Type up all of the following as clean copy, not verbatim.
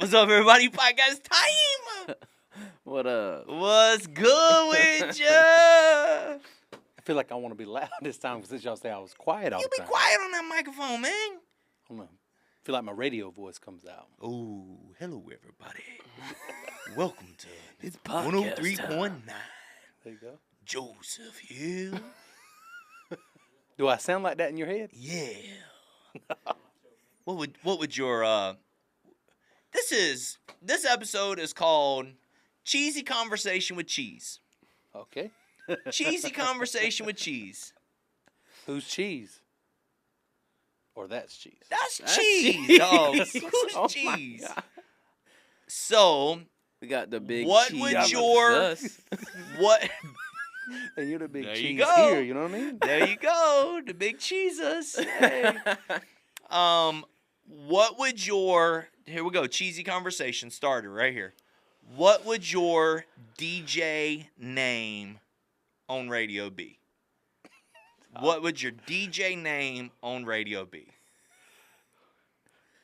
What's up, everybody? Podcast time. What up? What's good with ya? I feel like I want to be loud this time because y'all say I was quiet all You the be time. quiet on that microphone, man. I don't know. I feel like my radio voice comes out. Oh, hello, everybody. Welcome to It's podcast 103.9. There you go. Joseph Hill. Do I sound like that in your head? Yeah. What would your this episode is called Cheesy Conversation with Cheese. Okay. Cheesy Conversation with Cheese. Who's cheese? Or that's cheese. That's cheese, dog. Who's Oh my cheese? God. So, We got the big What cheese. would versus your- us. what? And you're the big There you cheese go. here, you know what I mean? There you go, the big cheeses. Hey. What would your? Here we go. Cheesy conversation starter right here. What would your DJ name on radio be? What would your DJ name on radio be?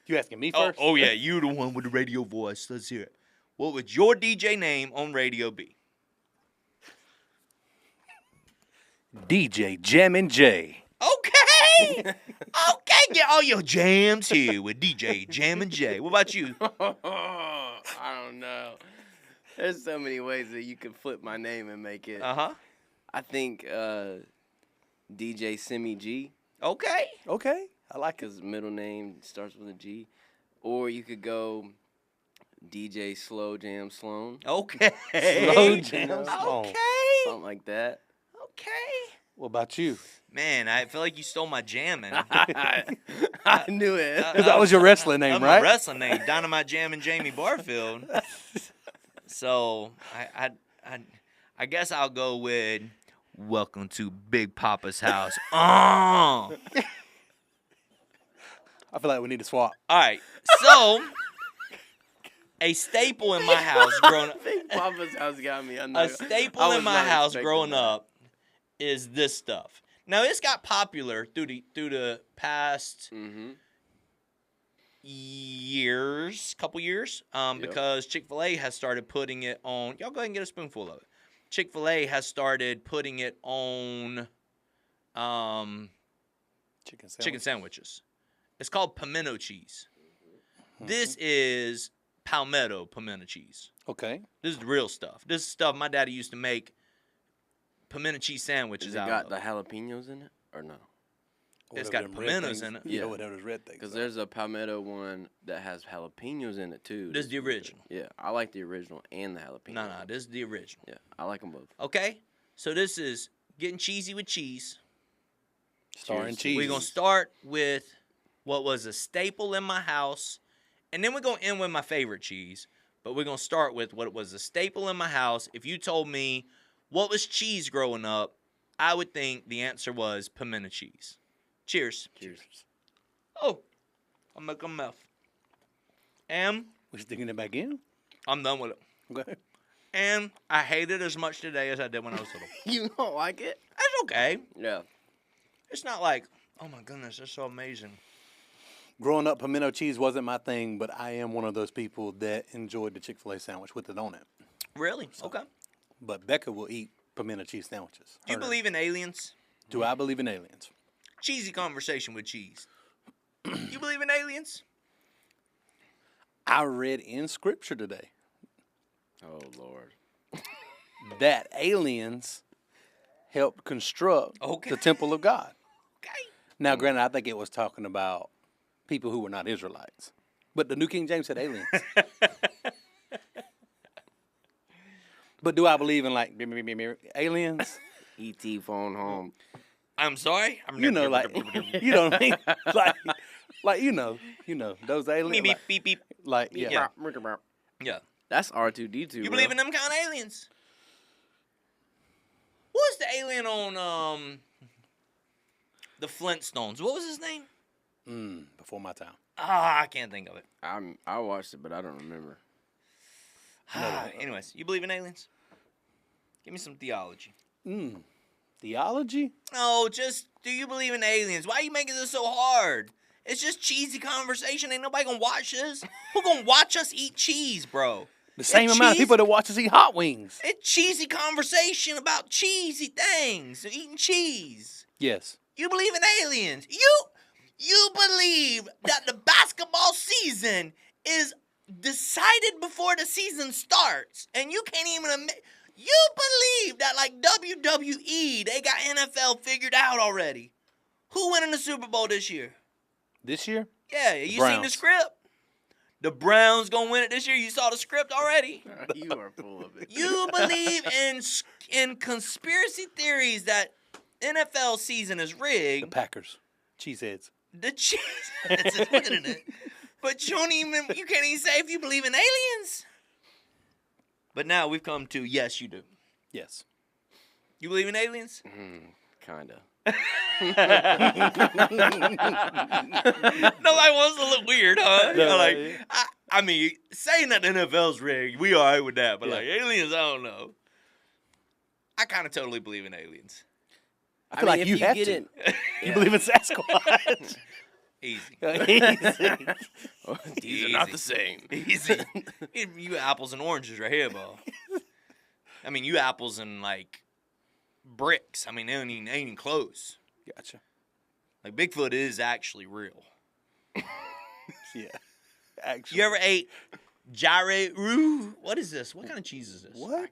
You asking me Oh, first? oh yeah, you the one with the radio voice. Let's hear it. What would your DJ name on radio be? DJ Jammin' J. Okay. Okay, get all your jams here with DJ Jam and J. What about you? I don't know. There's so many ways that you can flip my name and make it. Uh-huh. I think DJ Simi G, Okay. Okay. I like it. because middle name starts with a G. Or you could go DJ Slow Jam Sloan. Okay. Slow jam song. Okay. Something like that. Okay. What about you? Man, I feel like you stole my jamming. I knew it. That was your wrestling name, That's right? my wrestling name, Dynamite Jam and Jamie Barfield. So I guess I'll go with Welcome to Big Papa's house. All I feel like we need to swap. right. So a staple in my house growing up. Big Papa's house got me. A staple I in was my not house expecting growing that. up is this stuff. Now it's got popular through the past Mm-hmm. couple years, because Chick-fil-A has started putting it on. Y'all go ahead and get a spoonful of it. Chick-fil-A has started putting it on Chicken sandwich. chicken sandwiches. It's called pimento cheese. Mm-hmm. This is Palmetto pimento cheese. Okay. This is the real stuff. This is stuff my daddy used to make pimento cheese sandwiches Has it out got of. the jalapenos in it or no? It's Whatever got them red pimentos things- in it. Yeah, Yeah. whatever those red things. Because are. there's a palmetto one that has jalapenos in it too. This is the original. Yeah, I like the original and the jalapeno. No, this is the original. Yeah, I like them both. Okay? So this is getting cheesy with cheese. starring Cheers. cheese. We're going to start with what was a staple in my house, and then we're going to end with my favorite cheese. But we're going to start with what was a staple in my house. If you told me what was cheese growing up, I would think the answer was pimento cheese. Cheers. Cheers. Oh, I'm making a mess. And We sticking it back in? I'm done with it. Okay. And I hate it as much today as I did when I was little. You don't like it? That's okay. Yeah. It's not like, oh my goodness, that's so amazing. Growing up, pimento cheese wasn't my thing, but I am one of those people that enjoyed the Chick-fil-A sandwich with it on it. Really? Okay. But Becca will eat pimento cheese sandwiches. Do you Her. believe in aliens? Do I believe in aliens? Cheesy conversation with cheese. You believe in aliens? I read in scripture today Oh Lord. that aliens helped construct Okay. the temple of God. Okay. Now, granted, I think it was talking about people who were not Israelites. But the New King James said aliens. But do I believe in, like, aliens? E.T. phone home. I'm sorry. You know, like, you know what I mean? Like you know, those aliens. beep, beep, beep, beep. Like, yeah. Yeah. Yeah. That's R2D2. You believe in them kind of aliens? What was the alien on the Flintstones? What was his name? Before my time. I can't think of it. I watched it, but I don't remember. Anyways, you believe in aliens? Give me some theology. Theology? No, just do you believe in aliens? Why are you making this so hard? It's just cheesy conversation. Ain't nobody gonna watch this. Who gonna watch us eat cheese, bro? The same amount of people that watch us eat hot wings. It's cheesy conversation about cheesy things. Eating cheese. Yes. You believe in aliens. You believe that the basketball season is decided before the season starts. And you can't even admit. You believe that like WWE, they got NFL figured out already. Who winning the Super Bowl this year? This year? Yeah, you seen the Browns. script? The Browns gonna win it this year. You saw the script already. You are full of it. You believe in conspiracy theories that NFL season is The rigged. Packers. Cheeseheads. The cheese is winning it. But you can't even say if you believe in aliens. But now we've come to yes, you do. Yes. You believe in aliens? Kinda. Nobody wants to look weird, huh? No, Like, yeah. I mean, saying that the NFL's rigged, we all right with that. But Yeah. like aliens, I don't know. I kind of totally believe in aliens. I feel like if you have get to. it, You believe in Sasquatch? Easy. Easy. these are not the same. Easy. You apples and oranges right here, bro. I mean, you apples and like bricks. I mean, they ain't even close. Gotcha. Like Bigfoot is actually real. Yeah. Actually. You ever ate gyre-roo? What is this? What kind of cheese is this? What?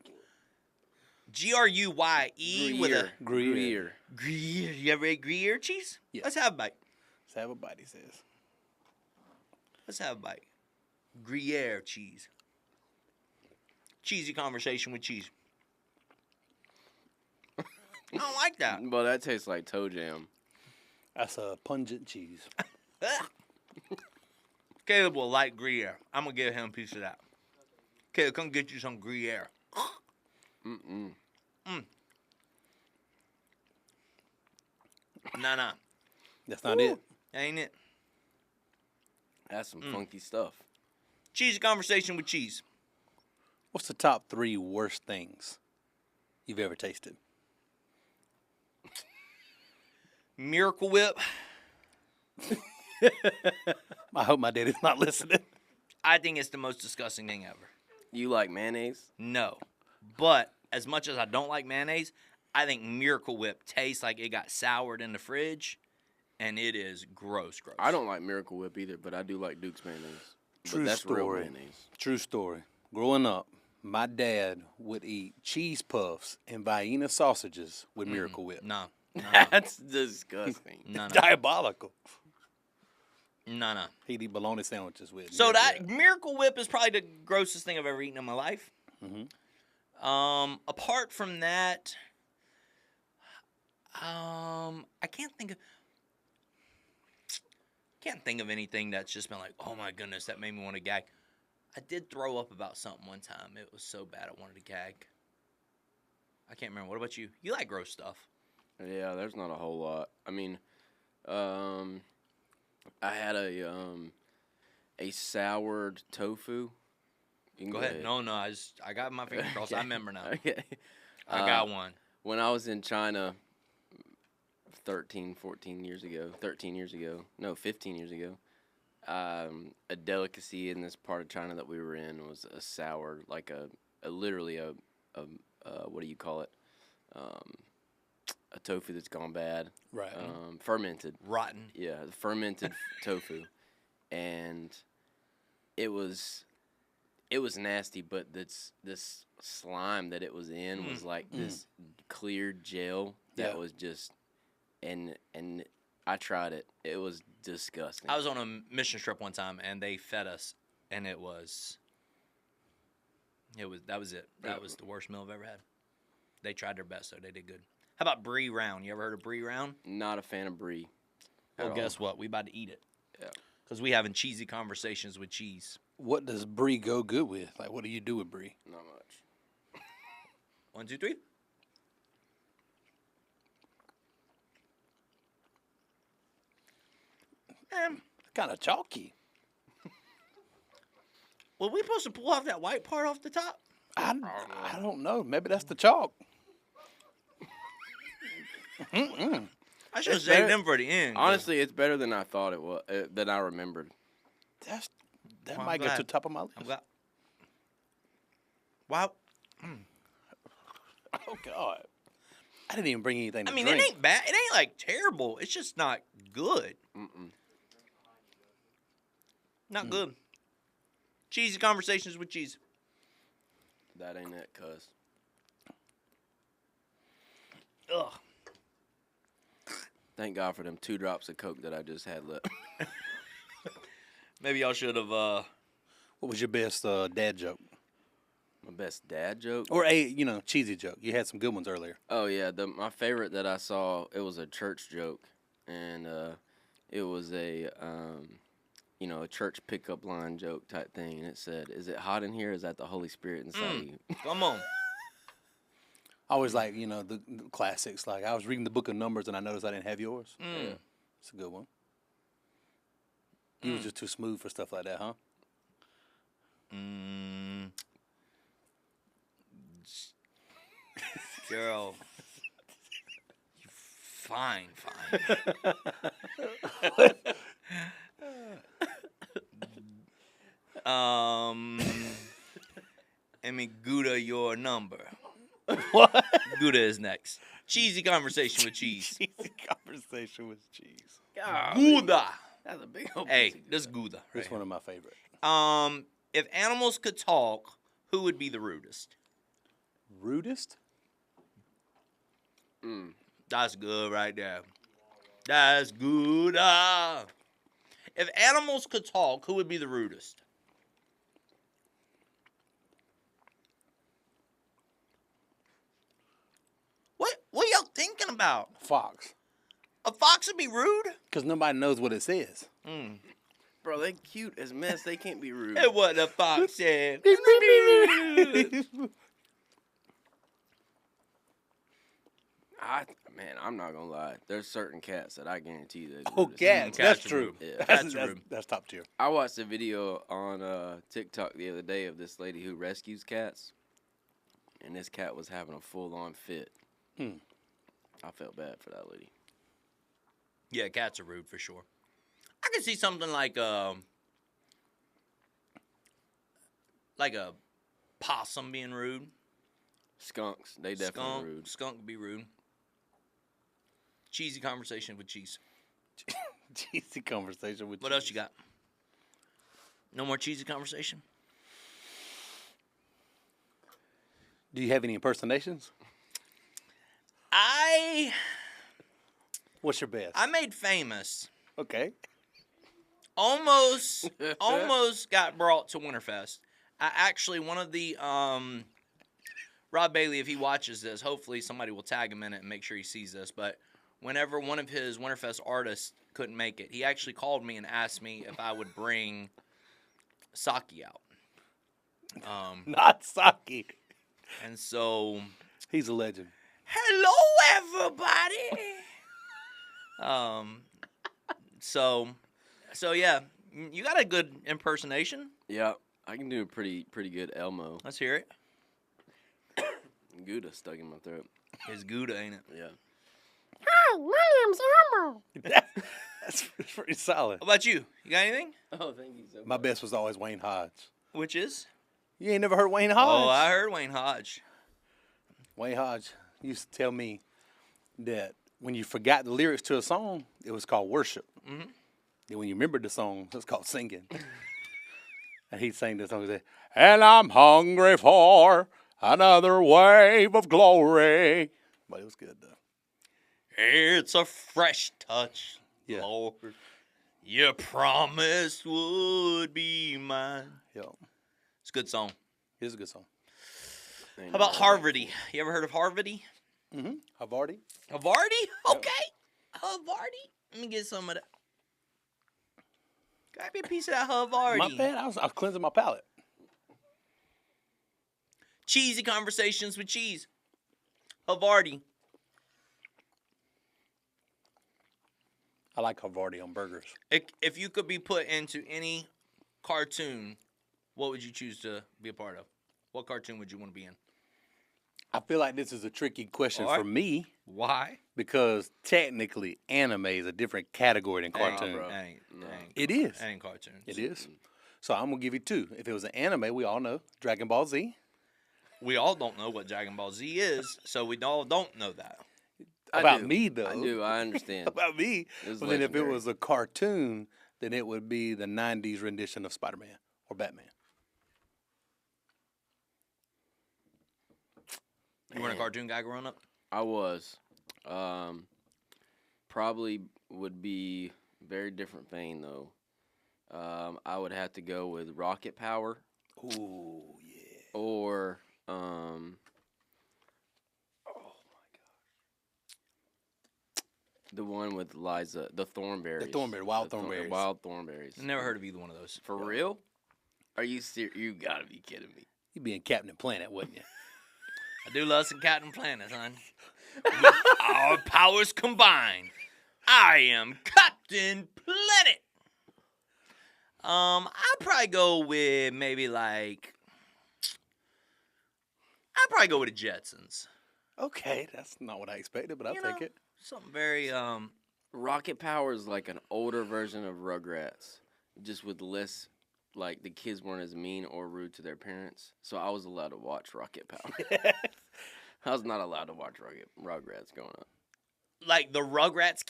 Gruye with a Gruyere. Gruyere. You ever ate Gruyere cheese? Yeah. Let's have a bite. Let's have a bite, he says. Let's have a bite. Gruyere cheese. Cheesy conversation with cheese. I don't like that. Well, that tastes like toe jam. That's a pungent cheese. Caleb will like Gruyere. I'm going to give him a piece of that. Caleb, come get you some Gruyere. Mm-mm. Nah. That's not it. Ain't it? That's some funky stuff. Cheesy conversation with cheese. What's the top 3 worst things you've ever tasted? Miracle Whip. I hope my daddy's not listening. I think it's the most disgusting thing ever. You like mayonnaise? No. But as much as I don't like mayonnaise, I think Miracle Whip tastes like it got soured in the fridge, and it is gross. I don't like Miracle Whip either, but I do like Duke's mayonnaise. True but that's real story. mayonnaise. True story. Growing up, my dad would eat cheese puffs and Vienna sausages with Miracle Whip. No. That's disgusting. No. Diabolical. No. He'd eat bologna sandwiches with. So Miracle that Whip. Miracle Whip is probably the grossest thing I've ever eaten in my life. Mhm. Apart from that, I can't think of anything that's just been like, oh my goodness, that made me want to gag. I did throw up about something one time. It was so bad I wanted to gag. I can't remember. What about you? You like gross stuff. Yeah, there's not a whole lot. I mean, I had a soured tofu. You can Go ahead. No, I got my finger crossed. I remember now. Okay. I got one. When I was in China 15 years ago, a delicacy in this part of China that we were in was a sour, like literally a what do you call it? A tofu that's gone bad. Right. Fermented. Rotten. Yeah, fermented tofu. And it was nasty, but this slime that it was in was like this clear gel that was just and I tried it. It was disgusting. I was on a mission trip one time, and they fed us, and that was it. That was the worst meal I've ever had. They tried their best, though. They did good. How about Bri Round? You ever heard of Bri Round? Not a fan of brie. Well, guess what? We about to eat it. Yeah. Because we having cheesy conversations with cheese. What does brie go good with? Like, what do you do with brie? Not much. 1, 2, 3. Kind of chalky. Were we supposed to pull off that white part off the top? I don't know. Maybe that's the chalk. I should have It's saved better- them for the end. 'cause- Honestly, it's better than I thought it was. Than I remembered. That Well, I'm might go to glad. the top of my list. I'm glad. Wow. Oh God. I didn't even bring anything to I mean, drink. it ain't bad. It ain't like terrible. It's just not good. Mm-mm. Not good. Cheesy conversations with cheese. That ain't it, cuz. Ugh. Thank God for them 2 drops of Coke that I just had left. Maybe y'all should have. What was your best dad joke? My best dad joke? Or a cheesy joke? You had some good ones earlier. Oh, yeah. My favorite that I saw, it was a church joke. And it was a church pickup line joke type thing. And it said, "Is it hot in here? Is that the Holy Spirit inside of you?" Come on. I always like, the classics. Like, I was reading the book of Numbers and I noticed I didn't have yours. Yeah. It's a good one. You was just too smooth for stuff like that, huh? Girl. You fine. Let me Gouda your number. What? Gouda is next. Cheesy conversation with cheese. Cheesy conversation with cheese. Gouda. That's a big old Hey, piece of- this Gouda. It's Right one of my favorite. here. If animals could talk, who would be the rudest? Rudest? That's good right there. That's Gouda. If animals could talk, who would be the rudest? What y'all thinking about? Fox. A fox would be rude? Because nobody knows what it says. Bro, they cute as mess. They can't be rude. Hey, what the fox said. Man, I'm not gonna lie. There's certain cats that I guarantee that. Oh, rude as cats. Cats That's are true. rude. Yeah. Cats are rude. That's top tier. I watched a video on TikTok the other day of this lady who rescues cats, and this cat was having a full-on fit. I felt bad for that lady. Yeah, cats are rude for sure. I can see something like a possum being rude. Skunks, they definitely rude. Skunk would be rude. Cheesy conversation with cheese. Cheesy conversation with What else you got? No more cheesy conversation? Do you have any impersonations? What's your best? I made famous. Okay. Almost got brought to Winterfest. One of the Rob Bailey, if he watches this, hopefully somebody will tag him in it and make sure he sees this. But whenever one of his Winterfest artists couldn't make it, he actually called me and asked me if I would bring Saki out. Not Saki. And so, He's a legend. hello everybody. So yeah, you got a good impersonation. Yeah, I can do a pretty good Elmo. Let's hear it. Gouda stuck in my throat. It's Gouda, ain't it? Yeah. Hi, my name's Elmo. That's pretty solid. How about you? You got anything? Oh, thank you so much. My best was always Wayne Hodge. Which is? You ain't never heard Wayne Hodge? Oh, I heard Wayne Hodge. Wayne Hodge used to tell me that when you forgot the lyrics to a song, it was called worship. Mhm. And when you remembered the song, it was called singing. And he sang this song and said, "And I'm hungry for another wave of glory." But it was good, though. It's a fresh touch, Yeah. Lord. You promised would be mine. Yeah. It's a good song. It was a good song. Ain't How about no- Harvardy? You ever heard of Harvardy? Mm-hmm. Havarti? Havarti? Okay. Havarti. Let me get some of that. Grab me a piece of that Havarti. My bad. I was cleansing my palate. Cheesy conversations with cheese. Havarti. I like Havarti on burgers. If you could be put into any cartoon, what would you choose to be a part of? What cartoon would you want to be in? I feel like this is a tricky question All right. for me Why? because technically anime is a different category than cartoon. bro. It is. That ain't cartoons. It is. So I'm going to give you two. If it was an anime, we all know Dragon Ball Z. We all don't know what Dragon Ball Z is, so we all don't know that. About do. me, though. I do. I understand. About me. It was But then if it legendary. was a cartoon, then it would be the 90s rendition of Spider-Man or Batman. You weren't a cartoon guy growing up? I was. Probably would be very different vein though. I would have to go with Rocket Power Ooh, yeah. or the one with Liza, the Thornberries. Wild Thornberries. Wild Thornberries. Never heard of either one of those. For real? Are you serious? You gotta be kidding me. You'd be in Captain Planet, wouldn't you? I do love some Captain Planet, son. With our powers combined, I am Captain Planet. I'd probably go with maybe like. I'd probably go with the Jetsons. Okay, that's not what I expected, but I'll You take know, it. Something very Rocket Power is like an older version of Rugrats, just with less. Like the kids weren't as mean or rude to their parents, so I was allowed to watch Rocket Power. I was not allowed to watch Rugrats growing up. like the Rugrats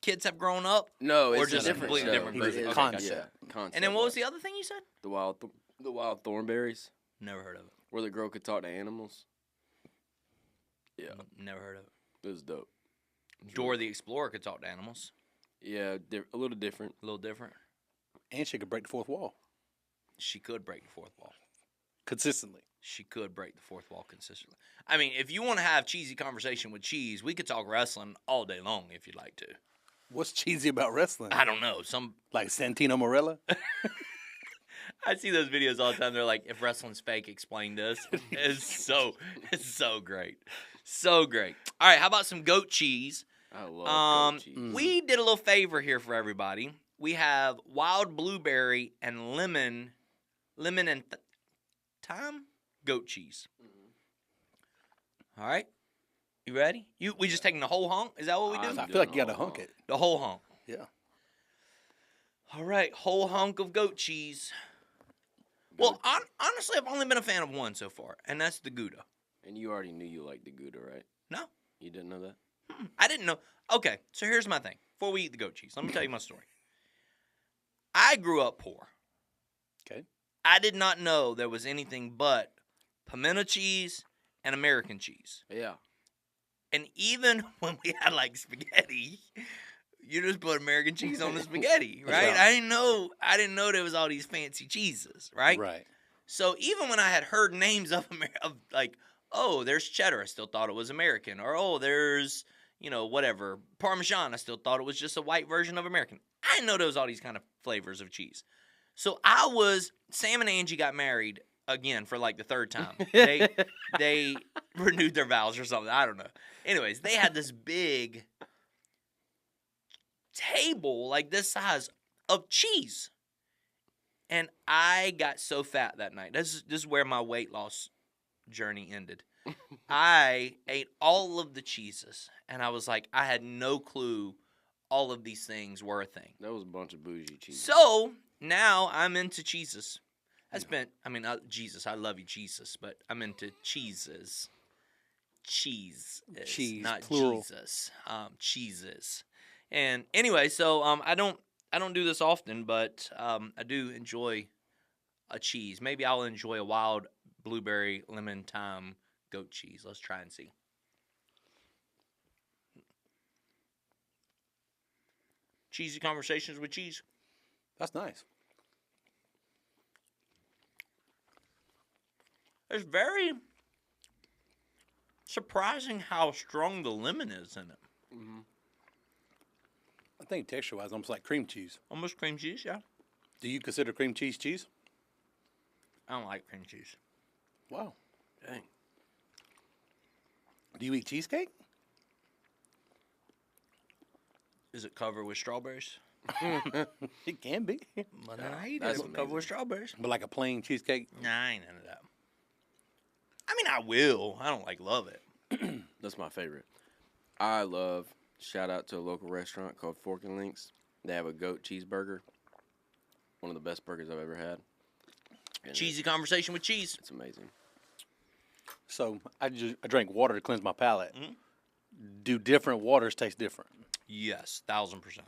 kids have grown up. No, Or it's just a different completely show. different But version. it's- Concept. Yeah, concept. And then what was the other thing you said? the Wild Thornberries, Never heard of it. where the girl could talk to animals? Yeah, Never heard of it. it was dope. Dora the Explorer could talk to animals. Yeah, a little different. A little different. And she could break the fourth wall She could break the fourth wall. consistently. She could break the fourth wall consistently. I mean, if you want to have cheesy conversation with Cheese, we could talk wrestling all day long if you'd like to. What's cheesy about wrestling? I don't know. Like Santino Morella? I see those videos all the time. They're like, if wrestling's fake, explain this. It's so great. So great. All right, how about some goat cheese? I love goat cheese. We did a little favor here for everybody. We have wild blueberry and lemon and thyme goat cheese. All right, you ready? We just taking the whole honk? Is that what we do? I feel like you got to hunk it. The whole honk. Yeah. All right, whole hunk of goat cheese. Well, honestly, I've only been a fan of one so far, and that's the Gouda. And you already knew you liked the Gouda, right? No, You didn't know that? I didn't know. Okay, so here's my thing. Before we eat the goat cheese, let me tell you my story. I grew up poor. Okay. I did not know there was anything but pimento cheese and American cheese. Yeah. And even when we had like spaghetti, you just put American cheese on the spaghetti, right? right. I didn't know there was all these fancy cheeses, right? Right. So even when I had heard names of like, oh, there's cheddar, I still thought it was American. Or, oh, there's, whatever, Parmesan, I still thought it was just a white version of American. I didn't know there was all these kind of flavors of cheese. So Sam and Angie got married again for like the third time. They renewed their vows or something. I don't know. Anyways, they had this big table like this size of cheese. And I got so fat that night. This is where my weight loss journey ended. I ate all of the cheeses, and I was like, I had no clue all of these things were a thing. That was a bunch of bougie cheese. So now I'm into cheeses. Jesus, I love you, Jesus, but I'm into cheeses. Cheese, not plural. Jesus. Cheeses. And anyway, so I don't do this often, but I do enjoy a cheese. Maybe I'll enjoy a wild blueberry lemon thyme goat cheese. Let's try and see. Cheesy conversations with cheese. That's nice. It's very surprising how strong the lemon is in it. Mm-hmm. I think texture-wise, almost like cream cheese. Almost cream cheese, yeah. Do you consider cream cheese cheese? I don't like cream cheese. Wow. Dang. Do you eat cheesecake? Is it covered with strawberries? It can be. But I eat that's it covered with strawberries. But like a plain cheesecake? Nah, I ain't into that. I mean, I will. I don't love it. That's my favorite. I love, shout out to a local restaurant called Fork and Links. They have a goat cheeseburger. One of the best burgers I've ever had. And Cheesy conversation with cheese. It's amazing. So I drank water to cleanse my palate. Mhm. Do different waters taste different? Yes, 1,000%.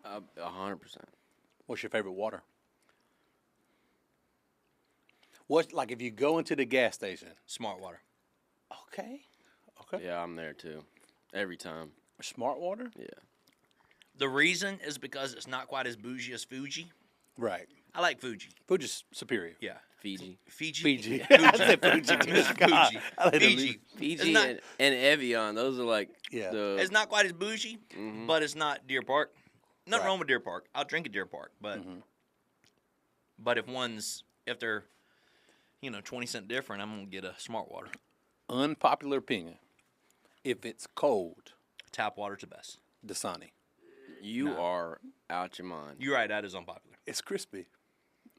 100%. What's your favorite water? What, like if you go into the gas station? Smart water. Okay. Okay. Yeah, I'm there too. Every time. Smart water? Yeah. The reason is because it's not quite as bougie as Fuji. Right. I like Fuji. Fuji's superior. Yeah. Fiji. Fiji. Fiji. Fuji. I said Fuji. It's God, Fuji. I like the Fiji. Fiji It's not, and Evian. Those are like Yeah. the. it's not quite as bougie, Mhm. but it's not Deer Park. Nothing Right. wrong with Deer Park. I'll drink at Deer Park, but if they're 20 cents different, I'm gonna get a smart water. Unpopular opinion. If it's cold, Tap water's the best. Dasani. You are out your mind. You're right. That is unpopular. It's crispy.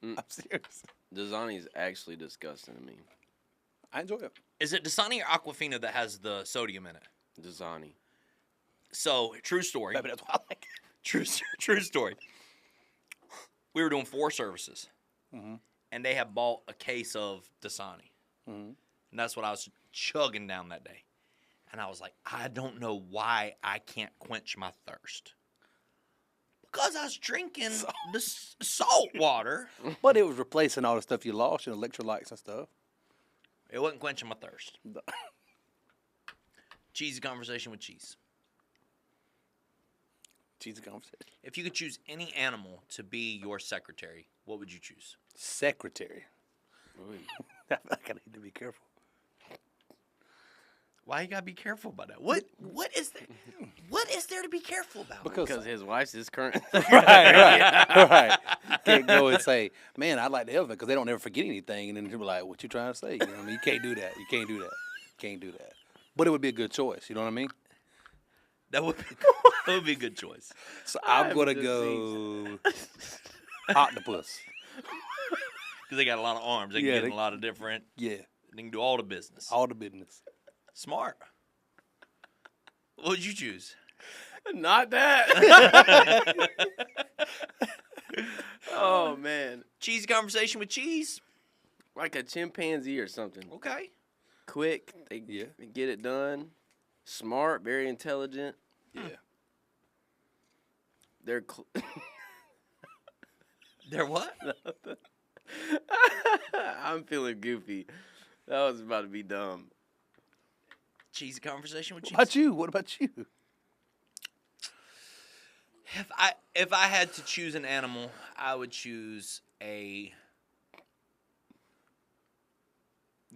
Mm. I'm serious. Dasani is actually disgusting to me. I enjoy it. Is it Dasani or Aquafina that has the sodium in it? Dasani. So true story. Maybe that's why I like it. True story. We were doing 4 services, and they had bought a case of Dasani, and that's what I was chugging down that day. And I was like, I don't know why I can't quench my thirst. Because I was drinking the salt water. But it was replacing all the stuff you lost, electrolytes and stuff. It wasn't quenching my thirst. Cheesy conversation with cheese. Cheesy conversation. If you could choose any animal to be your secretary, what would you choose? Secretary. Ooh. I feel like I need to be careful. Why you gotta be careful about that? What is there? What is there to be careful about? Because his wife's his current. right. Can't go and say, man, I like the elephant because they don't ever forget anything. And then people are like, what you trying to say? You know what I mean? You can't do that. You can't do that. You can't do that. But it would be a good choice. You know what I mean? That would be a good choice. So I'm going to go octopus. Because they got a lot of arms. They can Yeah, get in they- a lot of different. Yeah. They can do all the business. All the business. Smart. What would you choose? Not that. Oh, man. Cheesy conversation with cheese. Like a chimpanzee or something. Okay. Quick. They Yeah. get it done. Smart. Very intelligent. Yeah. They're. They're what? I'm feeling goofy. That was about to be dumb. Cheesy conversation with What cheese. about you? What about you? If I had to choose an animal, I would choose a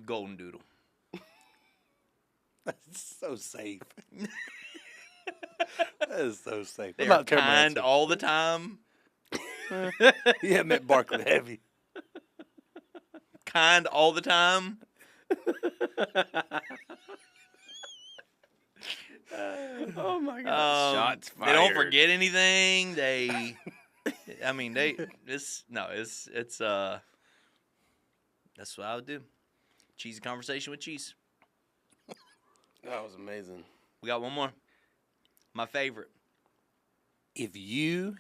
golden doodle. That's so safe. That is so safe. They're What about kind Terminator? all the time. Yeah, Matt Barkley heavy. Kind all the time. Oh my god! Shots fired. They don't forget anything. I mean, that's what I would do. Cheesy conversation with cheese. That was amazing. We got one more. My favorite. If you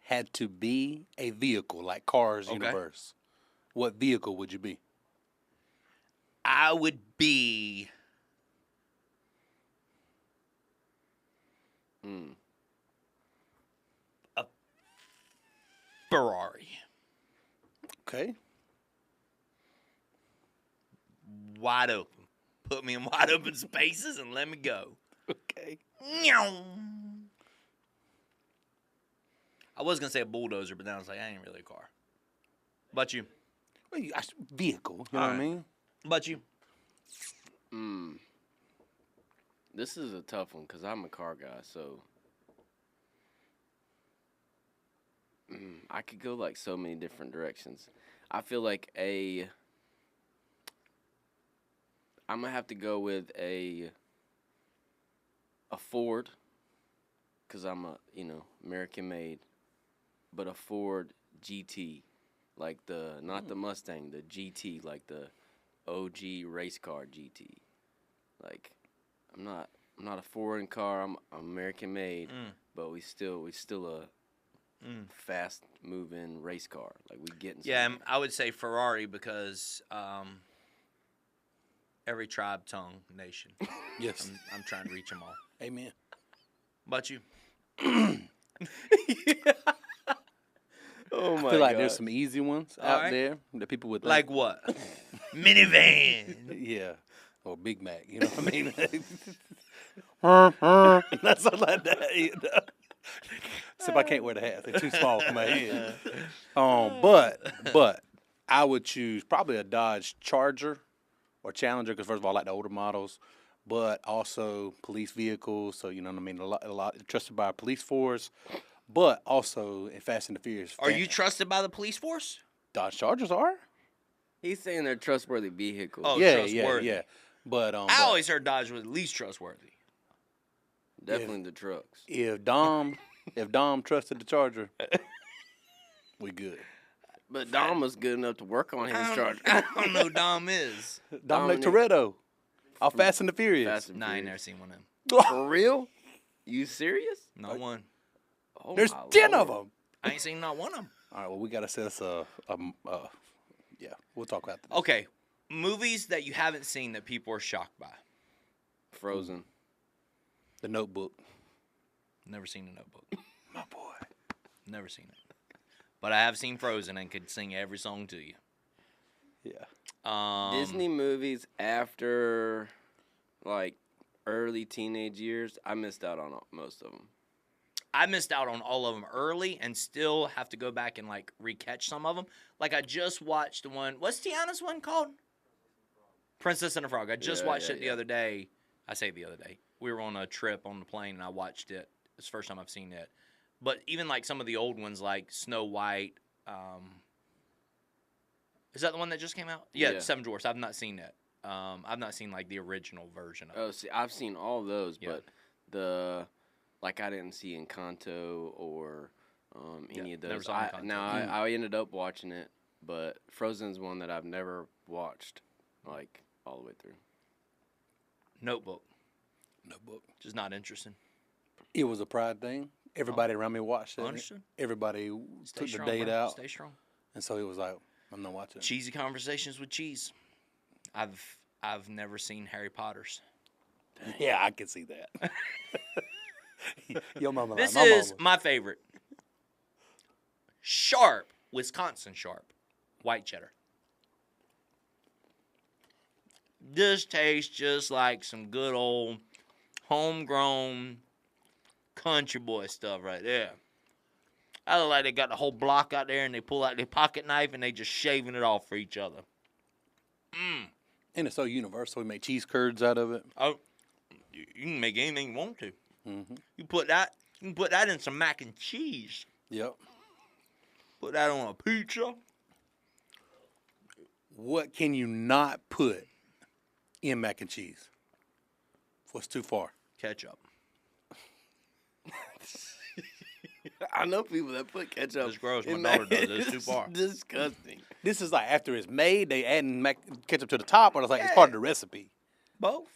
had to be a vehicle like Cars Okay. Universe, what vehicle would you be? I would be a Ferrari. Okay. Wide open. Put me in wide open spaces and let me go. Okay. Meow. I was gonna say a bulldozer, but then I was like, I ain't really a car. But you? Well, vehicle. You know what I Alright. mean? But you? This is a tough one because I'm a car guy, so I could go like so many different directions. I feel like I'm gonna have to go with a Ford because I'm a American made, but a Ford GT, like not the Mustang, the GT, like the OG race car GT. Like, I'm not a foreign car. I'm American made, but we still a fast moving race car. Like, we getting Yeah, somewhere. I would say Ferrari because every tribe, tongue, nation. Yes. I'm trying to reach them all. Amen. But you? Oh my I feel like God. there's some easy ones All out right. there that people would think. Like what? Minivan. Yeah. Or Big Mac, you know what I mean? That's something like that. You know? Except I can't wear the hats. They're too small for my head. But I would choose probably a Dodge Charger or Challenger because, first of all, I like the older models, but also police vehicles. So, you know what I mean? A lot trusted by a police force, but also in Fast and the Furious. Are you trusted by the police force? Dodge Chargers are? He's saying they're trustworthy vehicles. Oh, Yeah. trustworthy. But I always heard Dodge was at least trustworthy. Definitely the trucks. if Dom trusted the Charger, we good. But Dom was good enough to work on his Charger. I don't know who Dom is. Dominic Dominic. Toretto, off Fast and the Furious. Fast and Nah, I ain't never Furious. seen one of them. For real? You serious? Not one. Oh There's my 10 Lord. of them. I ain't seen not one of them. All right, well, we got to set us yeah, we'll talk about that. Okay, movies that you haven't seen that people are shocked by. Frozen. The Notebook. Never seen a Notebook. My boy. Never seen it. But I have seen Frozen and could sing every song to you. Yeah. Disney movies after, like, early teenage years, I missed out on most of them. I missed out on all of them early and still have to go back and, like, recatch some of them. Like, I just watched the one. What's Tiana's one called? Princess and the Frog. I just watched it the other day. I say the other day. We were on a trip on the plane, and I watched it. It's the first time I've seen it. But even, like, some of the old ones, like Snow White. Is that the one that just came out? Yeah, Yeah. Seven Dwarfs. I've not seen it. I've not seen, like, the original version of it. Oh, see, I've seen all those, Yeah. but I didn't see Encanto or any of never those. saw Encanto. I ended up watching it, but Frozen's one that I've never watched, like, all the way through. Notebook. Notebook. Just not interesting. It was a pride thing. Everybody around me watched it. Understood. Everybody Stay took strong, the date bro. out. Stay strong. And so it was like, I'm not watching it. Cheesy conversations with cheese. I've never seen Harry Potter's. Yeah, I can see that. Your mama This like my is mama. my favorite. Sharp, Wisconsin Sharp, white cheddar. This tastes just like some good old homegrown country boy stuff right there. I look like they got the whole block out there and they pull out their pocket knife and they just shaving it off for each other. And it's so universal. We make cheese curds out of it. Oh, you can make anything you want to. Mm-hmm. You can put that in some mac and cheese. Yep. Put that on a pizza. What can you not put in mac and cheese? What's too far? Ketchup. I know people that put ketchup. It's gross. My in daughter mac- does it. It's too far. Disgusting. This is like after it's made, they adding ketchup to the top, or it's like it's part of the recipe. Both.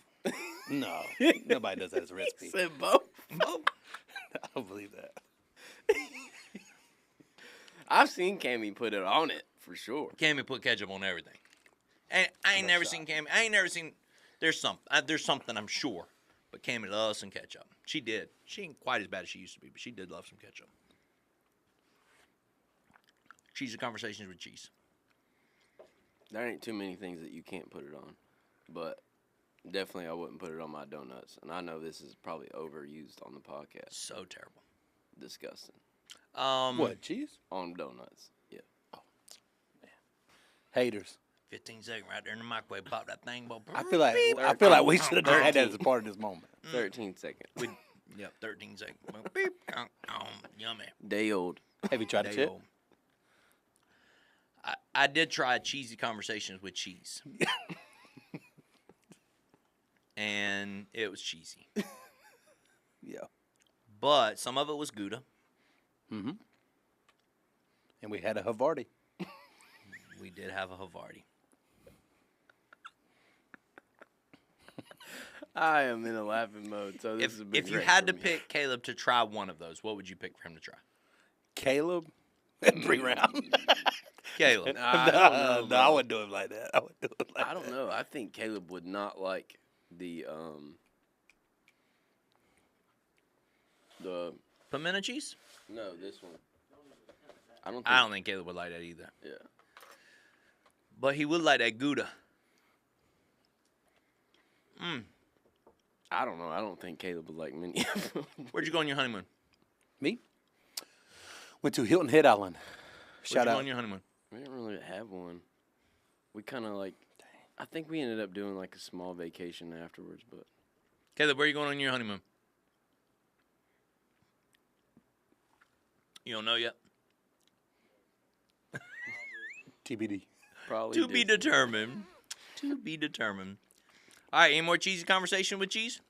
No, nobody does that as a recipe. Said both. Both. I don't believe that. I've seen Cammy put it on it for sure. Cammy put ketchup on everything. And I ain't never seen Cammy. I ain't never seen. There's something I'm sure, but Cammy loves some ketchup. She did. She ain't quite as bad as she used to be, but she did love some ketchup. Cheesy conversations with cheese. There ain't too many things that you can't put it on, but definitely I wouldn't put it on my donuts. And I know this is probably overused on the podcast. So terrible. Disgusting. What, cheese? On donuts. Yeah. Haters. 15 seconds right there in the microwave. Pop that thing. I feel like we should have had that as a part of this moment. 13 seconds. Yep, 13 seconds. Beep. Yummy. Day old. Have you tried it yet? Day-o. I did try cheesy conversations with cheese. And it was cheesy. Yeah. But some of it was Gouda. Mm-hmm. And we had a Havarti. We did have a Havarti. I am in a laughing mode, so this has been If you great had for to me. pick Caleb to try one of those, what would you pick for him to try? Caleb and Bri Round. Caleb. Nah, I don't know, I bro. wouldn't do him like that. I wouldn't do it like I don't that. know. I think Caleb would not like the Pimento cheese? no, this one. I don't think Caleb would like that either. Yeah. But he would like that Gouda. I don't know. I don't think Caleb would like many of them. Where'd you go on your honeymoon? Me? Went to Hilton Head Island. Where'd Shout you go out. on your honeymoon? We didn't really have one. We kind of like, I think we ended up doing like a small vacation afterwards, but Caleb, where are you going on your honeymoon? You don't know yet? TBD. probably To be Disney. determined. To be determined. All right, any more cheesy conversation with cheese?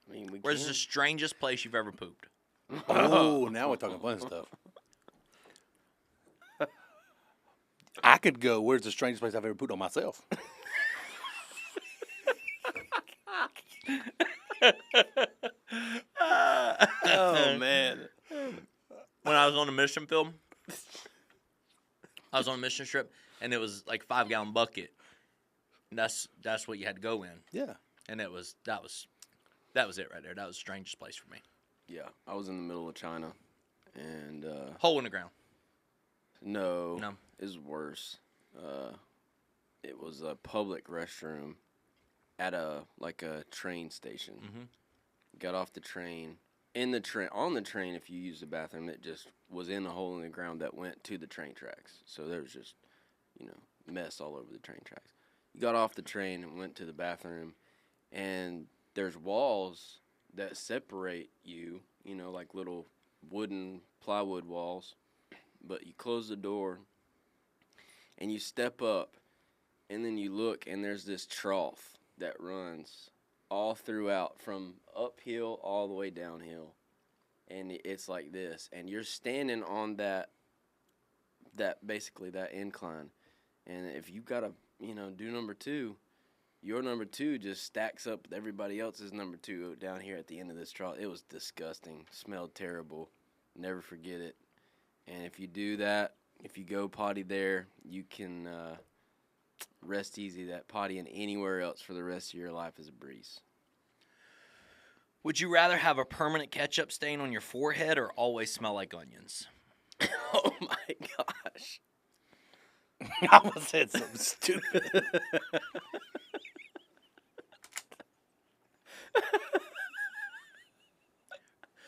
I mean, we Where's can. the strangest place you've ever pooped? Oh, now we're talking fun stuff. I could go, where's the strangest place I've ever pooped on myself? Oh man. When I was on a mission film, I was on a mission trip, and it was like 5-gallon bucket. And that's what you had to go in, Yeah. and that was it right there. That was the strangest place for me. Yeah, I was in the middle of China, and Hole in the ground. no, No. it was worse. It was a public restroom at a train station. Mhm. Got off the train. On the train, if you use the bathroom, it just was in a hole in the ground that went to the train tracks. So there was just, mess all over the train tracks. You got off the train and went to the bathroom, and there's walls that separate you, like little wooden plywood walls. But you close the door, and you step up, and then you look, and there's this trough that runs all throughout from uphill all the way downhill, and it's like this, and you're standing on that basically that incline, and if you gotta do number two, your number two just stacks up with everybody else's number two down here at the end of this trough. It was disgusting, smelled terrible, never forget it. And if you do that, if you go potty there, you can rest easy. That pottying anywhere else for the rest of your life is a breeze. Would you rather have a permanent ketchup stain on your forehead or always smell like onions? Oh my gosh. I almost said something stupid.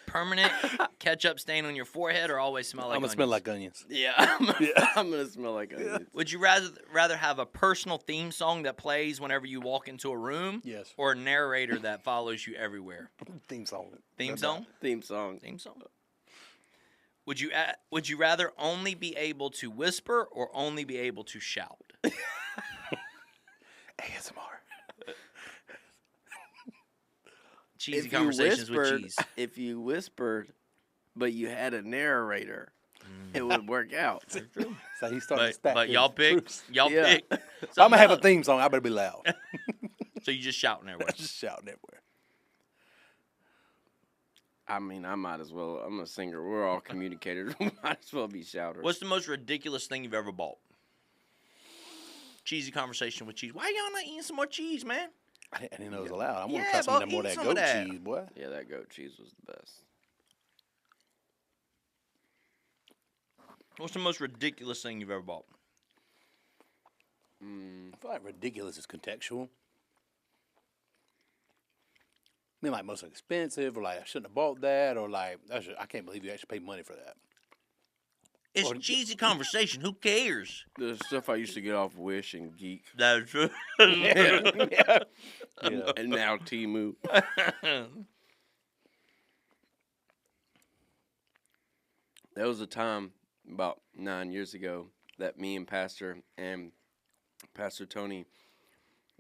Permanent ketchup stain on your forehead or always smell like I'm going onions? to smell like onions. Yeah, I'm gonna smell like onions. Would you rather have a personal theme song that plays whenever you walk into a room? Yes. Or a narrator that follows you everywhere? Theme song. Theme song? Theme song. Theme song. Would you rather only be able to whisper or only be able to shout? ASMR. Cheesy conversations with cheese. If you whispered, but you had a narrator, it would work out. So he started to stack But his y'all pick. troops. Y'all Yeah. pick. If I'm going to have a something theme song, I better be loud. up. So you just shouting everywhere. Just shouting everywhere. I mean, I might as well. I'm a singer. We're all communicators. We might as well be shouters. What's the most ridiculous thing you've ever bought? Cheesy conversation with cheese. Why y'all not eating some more cheese, man? I didn't know it was allowed. I want Yeah, to try some of but that more eat of that some of goat that. cheese, boy. Yeah, that goat cheese was the best. What's the most ridiculous thing you've ever bought? I feel like ridiculous is contextual. I mean, like most expensive, or like I shouldn't have bought that, or like I can't believe you actually paid money for that. It's cheesy conversation. Who cares? The stuff I used to get off Wish and Geek, That's true. Yeah. and now Temu. There was a time about 9 years ago that me and Pastor Tony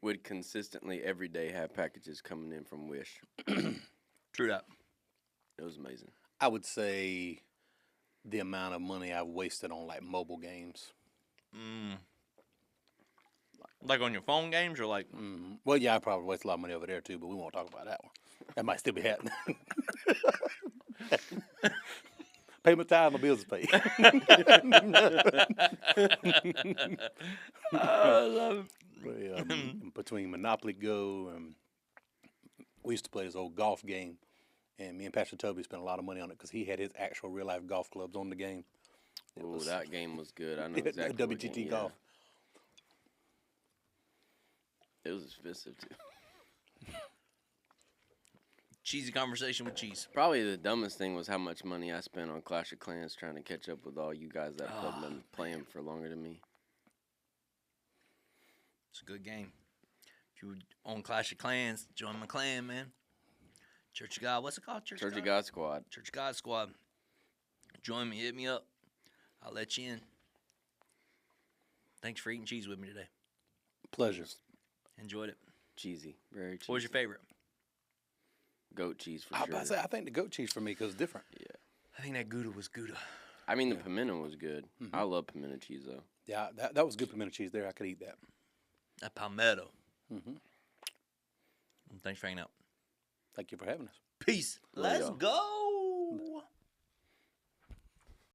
would consistently every day have packages coming in from Wish. True that. It was amazing. I would say the amount of money I've wasted on like mobile games. Like on your phone games or like? Well, yeah, I probably waste a lot of money over there too, but we won't talk about that one. That might still be happening. Pay my time, my bills is paid. I love it. But, yeah, between Monopoly Go and we used to play this old golf game, and me and Pastor Toby spent a lot of money on it because he had his actual real life golf clubs on the game. Oh, that game was good. I know exactly. what WGT game, golf. It was expensive too. Cheesy conversation with cheese. Probably the dumbest thing was how much money I spent on Clash of Clans trying to catch up with all you guys that have been playing for longer than me. It's a good game. If you own Clash of Clans, join my clan, man. Church of God. What's it called? Church of God Squad. Church of God Squad. Join me. Hit me up. I'll let you in. Thanks for eating cheese with me today. Pleasure. Enjoyed it. Cheesy. Very cheesy. What was your favorite? Goat cheese for I was sure. about to say, I think the goat cheese for me because it's different. Yeah. I think that Gouda was Gouda. I mean, the pimento was good. I love pimento cheese, though. Yeah, that was good pimento cheese there. I could eat that. That Palmetto. Thanks for hanging out. Thank you for having us. Peace. Love Let's y'all. go.